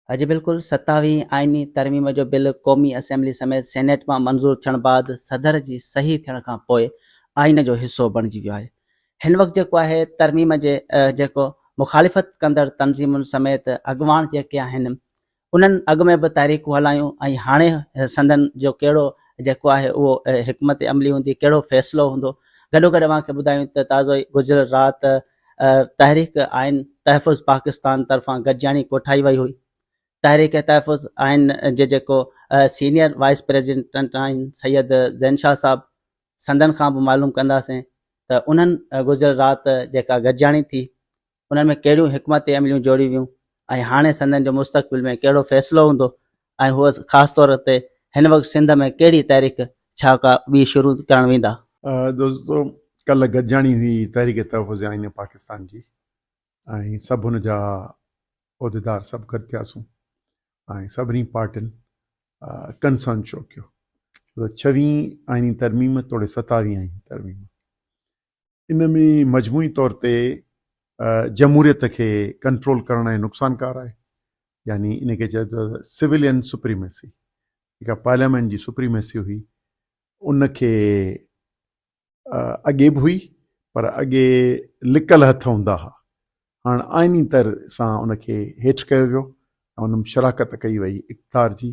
अॼु बिल्कुलु 27वीं आइनी तरमीम जो बिल क़ौमी असेंबली समेत सेनेट मां मंज़ूर थियण बैदि सदर जी सही थियण खां पोइ आइन जो हिसो बणिजी वियो आहे। हिन वक़्तु जेको आहे तरमीम जे जेको मुख़ालिफ़त कंदड़ तंज़ीमुनि समेत अॻुवाण जेके आहिनि उन्हनि अॻु में बि तारीख़ूं हलायूं ऐं हाणे संदन जो कहिड़ो जेको आहे उहो हिकमत अमली हूंदी, कहिड़ो फ़ैसिलो हूंदो। गॾोगॾु तव्हांखे ॿुधायूं त ताज़ो ई गुज़िरियल राति तहरीक आइन तहफ़ुज़ पाकिस्तान तरफ़ां गॾिजाणी कोठाई वई हुई। तहरीक तहफ़ुज़ आइन जे जेको सीनियर वाइस प्रेसिडेंट आहिनि सैयद ज़ैन शाह साहब, संदन खां बि मालूम कंदासीं त उन्हनि गुज़िरियल राति जेका गॾिजाणी थी उन्हनि में कहिड़ियूं हिकमत अमलियूं जोड़ी वियूं ऐं हाणे संदन जो मुस्तक़बिल में कहिड़ो फ़ैसिलो हूंदो ऐं हूअ ख़ासि तौर ते हिन वक़्तु सिंध में कहिड़ी तहरीक छा का ॿी शुरू करणु वेंदा। दोस्तो, कल्ह गॾिजाणी हुई तहरीक तहफ़ुज़ आइन पाकिस्तान जी ऐं सभु हुन जा उहिदेदार सभु गॾु थियासीं ऐं सभिनी पार्टियुनि कंसर्न शो कयो त 26वीं आइनी तरमीम तोड़े 27वीं आइनी तरमीम इन में मजमूई तौर ते जमहूरियत खे कंट्रोल करण ऐं नुक़सानकार आहे। यानी इन खे चइबो आहे सिविलियन सुप्रीमेसी, जेका पार्लियामेंट जी सुप्रीमेसी हुई उनखे अॻे बि हुई पर अॻे लिकल हथ हूंदा हुआ, हाणे आइनी तर सां उनखे हेठि कयो वियो ऐं उन में शराकत कई वई इक़्तिदार जी,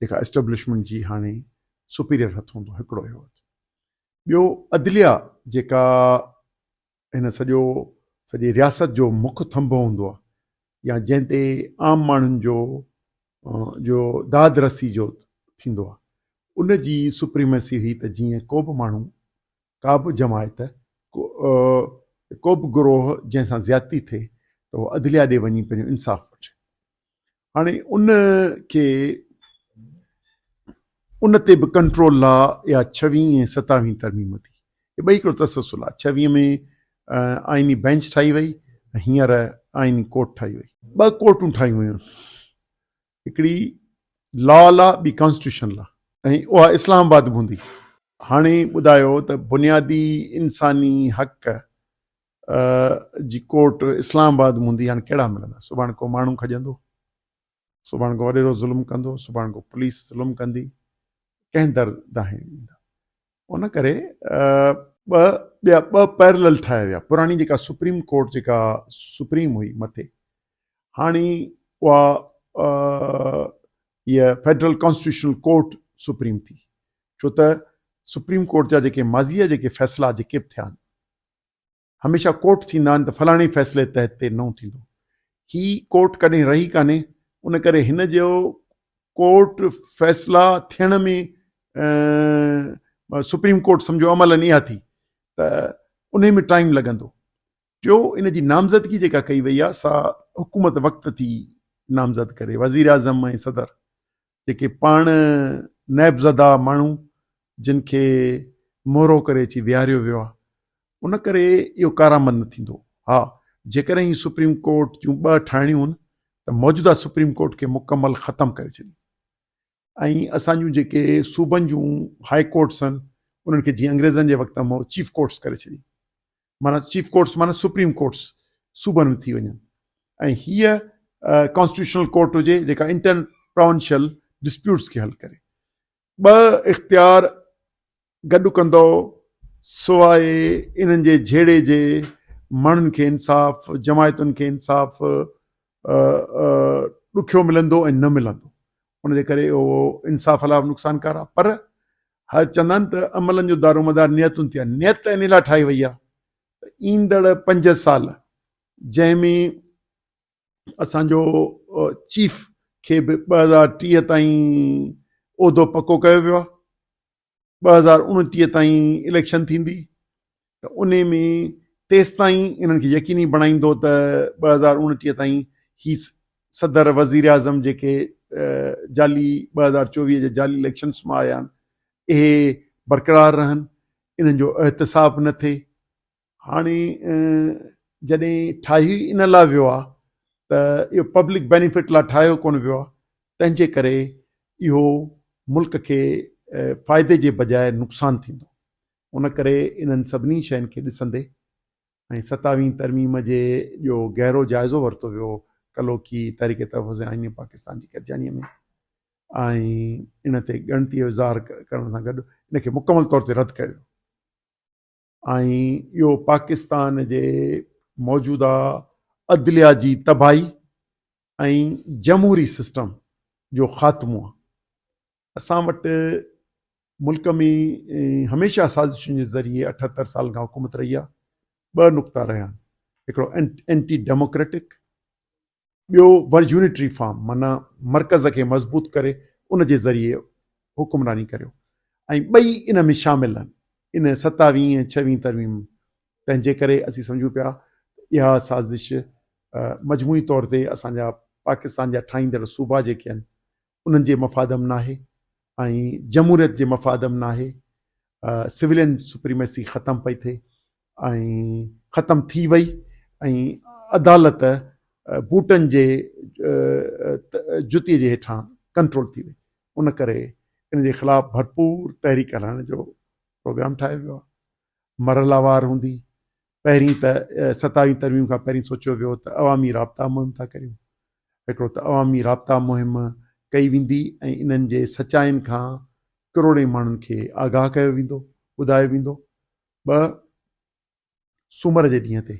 जेका एस्टेब्लिशमेंट जी हाणे सुपीरियर हथ हूंदो हिकिड़ो ई हथ। ॿियो अदलिया जेका हिन सॼी रियासत जो मुख्य थंभो हूंदो आहे या जंहिं ते आम माण्हुनि जो दाद रसी जो थींदो आहे, उन जी सुप्रीमेसी हुई त जीअं को बि माण्हू, का बि जमायत, को बि गिरोह जंहिंसां ज़्यादती थिए त उहो अदलिया ॾे वञी पंहिंजो इंसाफ़ वठे। हाणे उन ते बि कंट्रोल लाइ या 26 ऐं 27वीं तरमीम थी, इहे ॿई हिकिड़ो तसलसल आहे। 26 में आइनी बेंच ठाही वई ऐं हींअर आइनी कोर्ट ठाही वई। ॿ कोर्टूं ठाहियूं हुयूं, हिकिड़ी लॉ ला, ॿी कॉन्स्टिट्यूशन ला, ऐं उहा इस्लामाबाद में हूंदी। हाणे ॿुधायो त बुनियादी इंसानी हक़ जी कोर्ट इस्लामाबाद में हूंदी, हाणे कहिड़ा मिलंदा? सुभाणे को माण्हू खॼंदो, सुभाणे को वॾेरो ज़ुल्म कंदो, सुभाणे को पुलिस ज़ुल्म कंदी, कंहिं दर दाहिण ॾींदा। उन करे ॿ पैरल ठाहिया विया। पुराणी जेका सुप्रीम कोर्ट, जेका सुप्रीम हुई मथे, हाणे उहा इहा फेडरल कॉन्स्टिट्यूशनल कोर्ट सुप्रीम थी, छो त सुप्रीम कोर्ट जा जेके माज़ीअ जेके फ़ैसिला जेके बि थिया आहिनि, हमेशह कोर्ट थींदा आहिनि त फलाणे फ़ैसिले तहत ते न थींदो। ही कोर्ट कॾहिं रही कान्हे, उन करे हिन जो कोर्ट फ़ैसिला थियण में सुप्रीम कोर्ट सम्झो अमल इहा थी त उन में टाइम लॻंदो। टियों, इन जी नामज़दगी जेका कई वई आहे सा हुकूमत वक़्त थी नामज़द करे, वज़ीर आज़म ऐं सदर जेके पाण नैबज़दा माण्हू जिन खे मोहरो करे अची विहारियो वियो आहे, उन करे इहो कारआमद न थींदो। हा, जेकॾहिं ही सुप्रीम कोर्ट जूं 2 ठाहिणियूं आहिनि त मौजूदा सुप्रीम कोर्ट खे मुकमल ख़तमु करे छॾी ऐं असांजूं जेके सूबनि जूं हाई कोर्ट्स आहिनि उन्हनि खे जीअं अंग्रेज़नि जे वक़्त में चीफ कोर्ट्स करे छॾी, माना चीफ कोर्ट्स माना सुप्रीम कोर्ट्स सूबनि में थी वञनि, ऐं हीअ कॉन्स्टिट्यूशनल कोर्ट हुजे जेका इंटर प्रोविंशियल डिस्प्यूट्स खे हल करे। 2 इख़्तियार गॾु कंदो सवाइ इन्हनि जे झेड़े जे माण्हुनि खे इंसाफ़, जमायतुनि खे इंसाफ़ ॾुखियो मिलंदो ऐं न मिलंदो, उनजे करे उहो इंसाफ़ लाइ नुक़सानकार आहे। पर हर चवंदा आहिनि त अमलनि जो दारोमदार नियतुनि ते आहे। नियत इन लाइ ठाही वई आहे त ईंदड़ 5 साल जंहिंमें असांजो चीफ खे बि 2030 ताईं उहिदो पको कयो वियो आहे, 2029 ताईं इलेक्शन थींदी, त उन में तेसि ताईं इन्हनि खे यकीनी बणाईंदो त 2029 ताईं ही सदर वज़ीर आज़म जेके जाली 2024 जे जाली इलेक्शन्स मां आया आहिनि इहे बरक़रार रहनि, इन्हनि जो एहतिसाब न थिए। हाणे जॾहिं ठाही इन लाइ वियो आहे त इहो पब्लिक बेनिफिट लाइ ठाहियो कोन वियो आहे, तंहिंजे करे इहो मुल्क खे फ़ाइदे जे बजाए नुक़सानु थींदो। उन करे इन्हनि सभिनी शयुनि खे ॾिसंदे ऐं 27वीं तरमीम जे जो गहरो जाइज़ो वरितो वियो कलोकी तहरीक तहफ़्फ़ुज़ आईन पाकिस्तान जी गॾिजाणीअ में ऐं इन ते ॻणती इज़हार करण सां गॾु इनखे मुकमल तौर ते रद्द कयो ऐं इहो पाकिस्तान जे मौजूदा अदलिया जी तबाही ऐं जमहूरी सिस्टम जो ख़ात्मो आहे। असां वटि मुल्क में हमेशह साज़िशुनि जे ज़रिए 78 साल खां हुकूमत रही आहे। ॿ नुक़्ता रहिया आहिनि, हिकिड़ो एंटी डेमोक्रेटिक, ॿियो वर्जूनिटरी फॉर्म, माना मर्कज़ खे मज़बूत करे उन जे ज़रिए हुकुमरानी करियो ऐं ॿई इन में शामिल आहिनि इन 27 ऐं 26 तरमीम। तंहिंजे करे असीं सम्झूं पिया इहा साज़िश मजमूई तौर ते असांजा पाकिस्तान जा ठाहींदड़ सूबा जेके आहिनि उन्हनि जे मफ़ादम न आहे ऐं जमहूरियत जे मफ़ादम न आहे। सिविलियन सुप्रीमेसी ख़तमु पई थिए ऐं ख़तमु थी वई ऐं अदालत बूटनि जे जुतीअ जे हेठां कंट्रोल थी वई। उन करे इन जे ख़िलाफ़ु भरपूर तहरीक हलाइण जो प्रोग्राम ठाहियो वियो आहे। मरहलावार हूंदी। पहिरीं त 27 तरमीम खां पहिरीं सोचियो वियो त अवामी राब्ता मुहिम था करियूं। हिकिड़ो त अवामी राब्ता मुहिम कई वेंदी ऐं इन्हनि जे सचाइनि खां करोड़े माण्हुनि खे आगाह कयो वेंदो, ॿुधायो वेंदो। ॿ, सूमर जे ॾींहं ते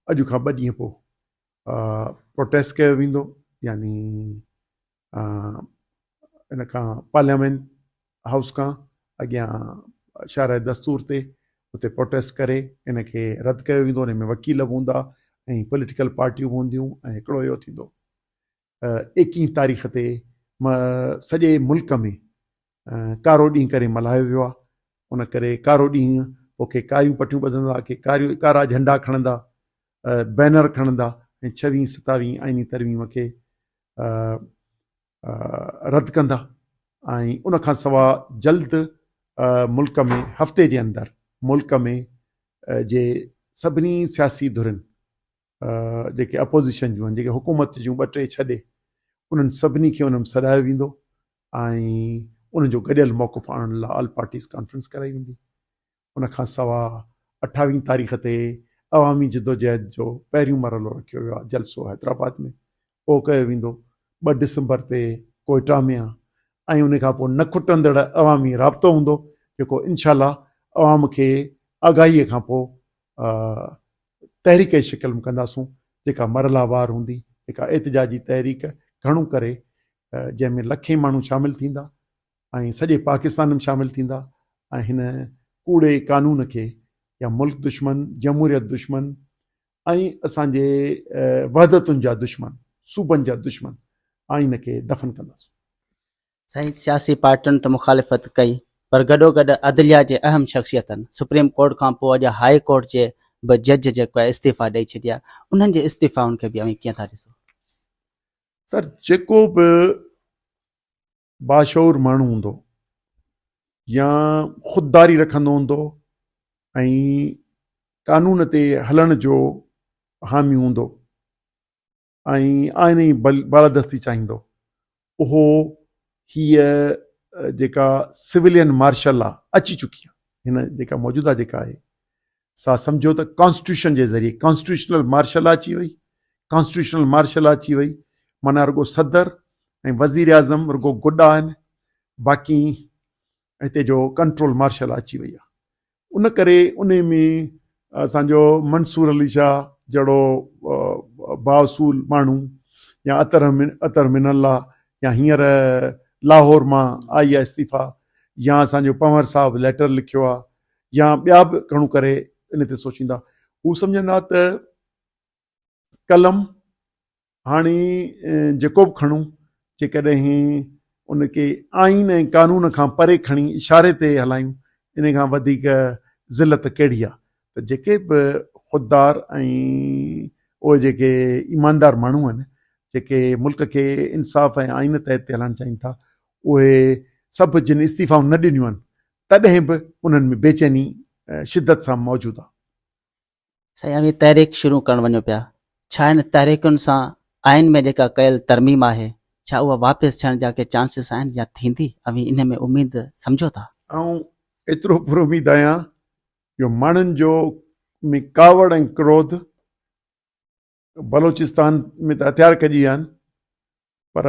अॼु खां 2 ॾींहं पोइ प्रोटेस्ट कयो वेंदो, यानी इन खां पार्लियामेंट हाउस खां अॻियां शार दस्तूर ते उते प्रोटेस्ट करे इन खे रद्द कयो वेंदो। उन में वकील बि हूंदा ऐं पॉलिटिकल पार्टियूं बि हूंदियूं ऐं हिकिड़ो इहो थींदो 21 तारीख़ ते सॼे मुल्क में कारो ॾींहुं करे मल्हायो वियो आहे। उन करे कारो ॾींहुं पोइ कारियूं पटियूं ॿधंदा, के कारा झंडा खणंदा, बैनर खणंदा ऐं 26 27 आईनी तरमीम खे रद्द कंदा। ऐं उन खां सवाइ जल्द मुल्क में हफ़्ते जे अंदरि मुल्क में जे सभिनी सियासी धुरियुनि जेके अपोज़िशन जूं आहिनि, जेके हुकूमत जूं 2-3 छॾे, उन्हनि सभिनी खे उन में सॾायो वेंदो ऐं उनजो गॾियल मौक़िफ़ आणण लाइ ऑल पार्टीज़ कॉन्फ्रेंस कराई वेंदी। उन खां सवाइ 28 तारीख़ ते अवामी जदोजहद जो पहिरियों मरहलो रखियो वियो आहे, जलसो हैदराबाद में उहो कयो वेंदो। 2 डिसंबर ते कोयटा में आहे ऐं उन खां पोइ न खुटंदड़ अवामी राब्तो हूंदो जेको इनशाला अवाम खे आगाहीअ खां पोइ तहरीक जी शिकिल में कंदासूं, जेका मरहलावार हूंदी, जेका एतिजाजी तहरीक घणो करे जंहिंमें लखे माण्हू शामिल थींदा ऐं सॼे पाकिस्तान में शामिल थींदा ऐं हिन कूड़े कानून खे या मुल्क दुश्मन, जमहूरियत दुश्मन ऐं असांजे वहदतुनि जा दुश्मन, सूबनि जा दुश्मन आइन खे दफ़न कंदासीं। साईं, सियासी पार्टियुनि त मुखालिफ़त कई, पर गॾोगॾु अदलिया जे अहम शख़्सियतनि सुप्रीम कोर्ट खां पोइ अॼु हाई कोर्ट जे बि जज जेको आहे इस्तीफ़ा ॾेई छॾिया, उन्हनि जे इस्तीफ़ाउनि खे बि कीअं था ॾिसो? सर, जेको बि बाशऊर माण्हू हूंदो या ख़ुददारी रखंदो हूंदो ऐं कानून ते हलण जो हामी हूंदो ऐं आइन जी बालादस्ती चाहींदो, उहो हीअ जेका सिविलियन मार्शल आहे अची चुकी आहे। हिन जेका मौजूदा जेका आहे सा सम्झो त कॉन्स्टिट्यूशन जे ज़रिए कॉन्स्टिट्यूशनल मार्शल अची वई। कॉन्स्टिट्यूशनल मार्शल अची वई माना रुगो सदर ऐं वज़ीर आज़म रुगो गुॾा आहिनि, बाक़ी हिते जो कंट्रोल मार्शल अची वई आहे। उन करे उन में असांजो मंसूर अली शाह जहिड़ो बावसूल माण्हू या अतर मिनल्ला या हींअर लाहौर मां आई आहे इस्तीफ़ा, या असांजो पंवर साहब लेटर लिखियो आहे, या ॿिया बि घणो करे इन ते सोचींदा। हू सम्झंदा त कलम हाणे जेको बि खणूं जेकॾहिं उनखे आइन ऐं कानून खां परे खणी इशारे ते हलायूं, इन खां वधीक ज़िलत कहिड़ी आहे। त जेके बि ख़ुददार ऐं उहे जेके ईमानदार माण्हू आहिनि जेके मुल्क खे इंसाफ़ ऐं आइन तहत हलणु चाहिनि था, उहे सभु जिन इस्तीफ़ाऊं न ॾिनियूं आहिनि तॾहिं बि उन्हनि में बेचैनी शिदत सां मौजूदु आहे। साईं, तहरीक शुरू करणु वञो पिया, छा हिन तहरीकुनि सां आइन में जेका कयल तरमीम आहे छा उहा वापसि थियण जा के चांसिस आहिनि या थींदी? इन में उमेद सम्झो था? ऐं एतिरो पुर उमेद आहियां जो माण्हुनि जो में कावड़ ऐं क्रोध बलोचिस्तान में त हथियार कढी विया आहिनि, पर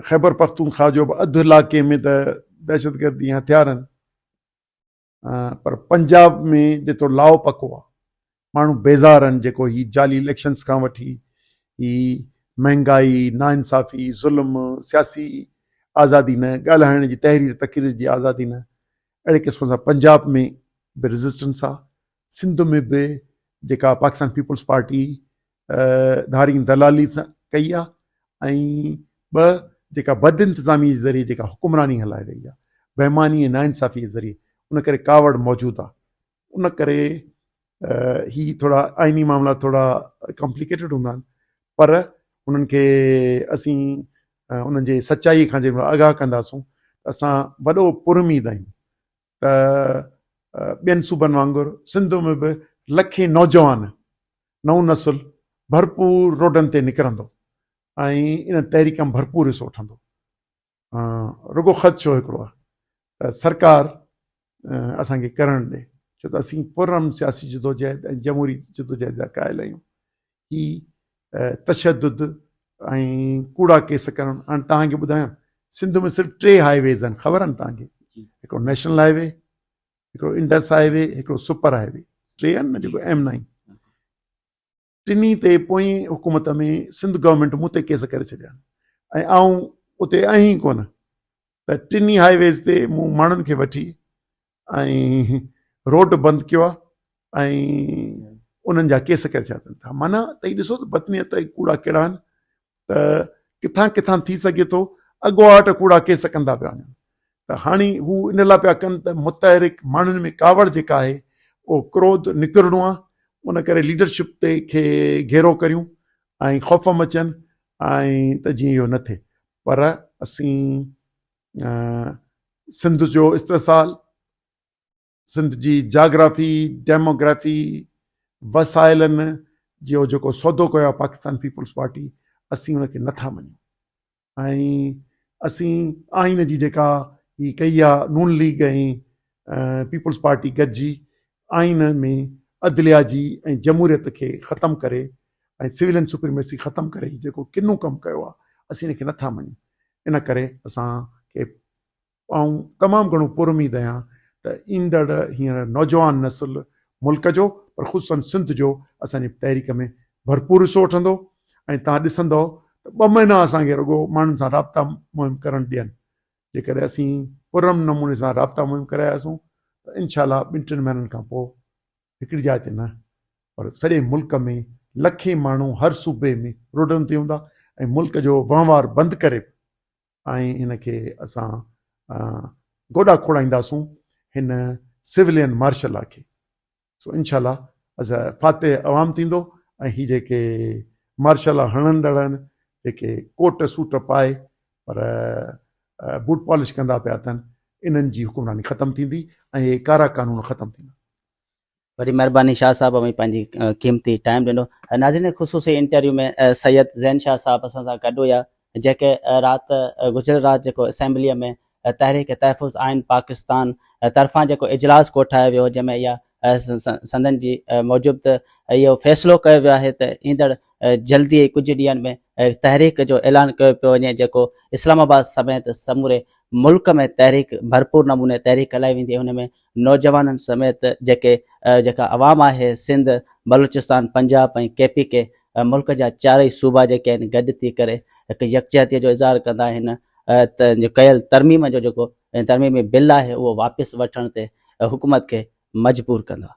ख़ैबर पख्तूनख्वा जो बि अधु इलाइक़े में त दहशतगर्दी हथियार आहिनि। पर पंजाब में जेतिरो लाओ पको आहे, माण्हू बेज़ार आहिनि, जेको ही जाली इलेक्शन्स खां वठी ही महांगाई, नाइंसाफ़ी, ज़ुल्म, सियासी आज़ादी न, ॻाल्हाइण जी तहरीर तक़रीर जी आज़ादी न, अहिड़े क़िस्म सां पंजाब में बि रेज़िस्टेंस आहे। सिंध में बि जेका पाकिस्तान पीपल्स पार्टी धारी दलाली सां कई आहे, ऐं ॿ जेका बद इंतिज़ामी जे ज़रिए जेका हुकुमरानी हलाए रही आहे, बेईमानी ऐं नाइंसाफ़ी जे ज़रिए, उन करे कावड़ मौजूदु आहे। उन करे ही थोरा आइनी मामला थोरा कॉम्प्लिकेटेड हूंदा आहिनि, पर उन्हनि खे असीं उन्हनि जे सचाई खां जेमहिल आगाह कंदासूं त असां वॾो पुरउमीद आहियूं त ॿियनि सूबनि वांगुरु सिंध में बि लखे नौजवान, नओं नसुल भरपूर रोडनि ते निकिरंदो ऐं इन तहरीक में भरपूर हिसो वठंदो। रुगो ख़दशो हिकिड़ो आहे त सरकार असांखे करणु ॾे, छो त असीं पुरअमन सियासी जदोजहद ऐं जमहूरी जदोजहद जा क़ाइल आहियूं। ही तशद्दुद ऐं कूड़ा केस करणु, हाणे तव्हांखे ॿुधायां, सिंध में सिर्फ़ु 3 हाईवेज़ आहिनि, ख़बर आहिनि तव्हांखे? हिकिड़ो नेशनल हाईवे, हिकिड़ो इंडस हाईवे, हिकिड़ो सुपर हाईवे, 3 आहिनि न, जेको M9। टिनी ते पोइ हुकूमत में सिंध गवर्नमेंट मूं ते केस करे छॾिया आहिनि, ऐं आऊं उते आहीं कोन, त टिनी हाईवेज़ ते मूं माण्हुनि खे वठी ऐं रोड बंदि कयो आहे ऐं उन्हनि जा केस करे छॾिया अथनि। माना त ही ॾिसो त बदनीयत ऐं कूड़ा कहिड़ा आहिनि, त किथां किथां थी सघे थो अॻुवाट कूड़ा केस कंदा पिया वञनि। त हाणे हू इन लाइ पिया कनि त मुतहरिक माण्हुनि में कावड़ जेका आहे उहो क्रोध निकिरणो आहे, उन करे लीडरशिप ते खे घेरो करियूं ऐं ख़ौफ़ मचनि ऐं त जीअं इहो न थिए। पर असीं सिंध जो इस्तेसाल, सिंध जी जाग्राफ़ी, डेमोग्राफ़ी, वसाइलनि जो जेको सौदो कयो आहे पाकिस्तान पीपल्स पार्टी, असीं उनखे नथा मञूं। ऐं असीं आइन जी जेका ही कई आहे नून लीग ऐं पीपल्स पार्टी गॾिजी आइन में अदलिया जी ऐं जमहूरियत खे ख़तमु करे ऐं सिविलियन सुप्रीमेसी ख़तमु करे जेको किन्नू कमु कयो आहे, असीं हिनखे नथा मञूं। इन करे असांखे ऐं तमामु घणो पुरउमीद आहियां त ईंदड़ हींअर नौजवान नसुल मुल्क जो, पर ख़ुसूसन सिंध जो, असांजी तहरीक में भरपूर हिसो वठंदो। ऐं तव्हां ॾिसंदव त 2 महीना असांखे रुगो माण्हुनि सां राब्ता मुहिम करणु ॾियनि। जेकॾहिं असीं पुरअमन नमूने सां राब्ता मुहिम करायासीं त इनशाला 2-3 महीननि खां पोइ हिकिड़ी जाइ ते न, पर सॼे मुल्क में लखे माण्हू हर सूबे में रोडनि ते हूंदा ऐं मुल्क जो वहिंवार बंदि करे ऐं हिनखे असां गोॾा खोड़ाईंदासूं हिन सिविलियन मार्शल लॉ खे। सो इनशाला असां फाते अवाम थींदो ऐं ही जेके मार्शल लॉ हणंदड़ आहिनि, जेके कोट सूट पाए पर बूट पॉलिश कंदा पिया अथनि, इन्हनि जी हुकुमरानी ख़तमु थींदी ऐं इहे कारा कानून ख़तमु थींदा। वरी महिरबानी शाह साहब में पंहिंजी क़ीमती टाइम ॾिनो। नाज़रीन, ख़ुसूसी इंटरव्यू में सैयद ज़ैन शाह साहब असां सां गॾु हुया, जेके राति गुज़िरियल राति जेको असेंबलीअ में तहरीक तहफ़ुज़ आइन पाकिस्तान तरफ़ां जेको इजलास कोठायो वियो, जंहिंमें इहा संदन जी मौजूदु इहो फ़ैसिलो कयो वियो आहे त ईंदड़ जल्दी कुझु ॾींहंनि में तहरीक जो ऐलान कयो पियो वञे, जेको इस्लामाबाद समेत समूरे मुल्क में तहरीक भरपूर नमूने तहरीक हलाई वेंदी। हुन में नौजवाननि समेत जेका अवाम आहे सिंध, बलूचिस्तान, पंजाब ऐं KPK मुल्क जा 4 सूबा जेके आहिनि गॾु थी करे हिकु यकजहतीअ जो इज़हार कंदा आहिनि त जो कयल तरमीम जो जेको तरमीमी बिल आहे उहो वापसि वठण ते हुकूमत खे मजबूर कंदा।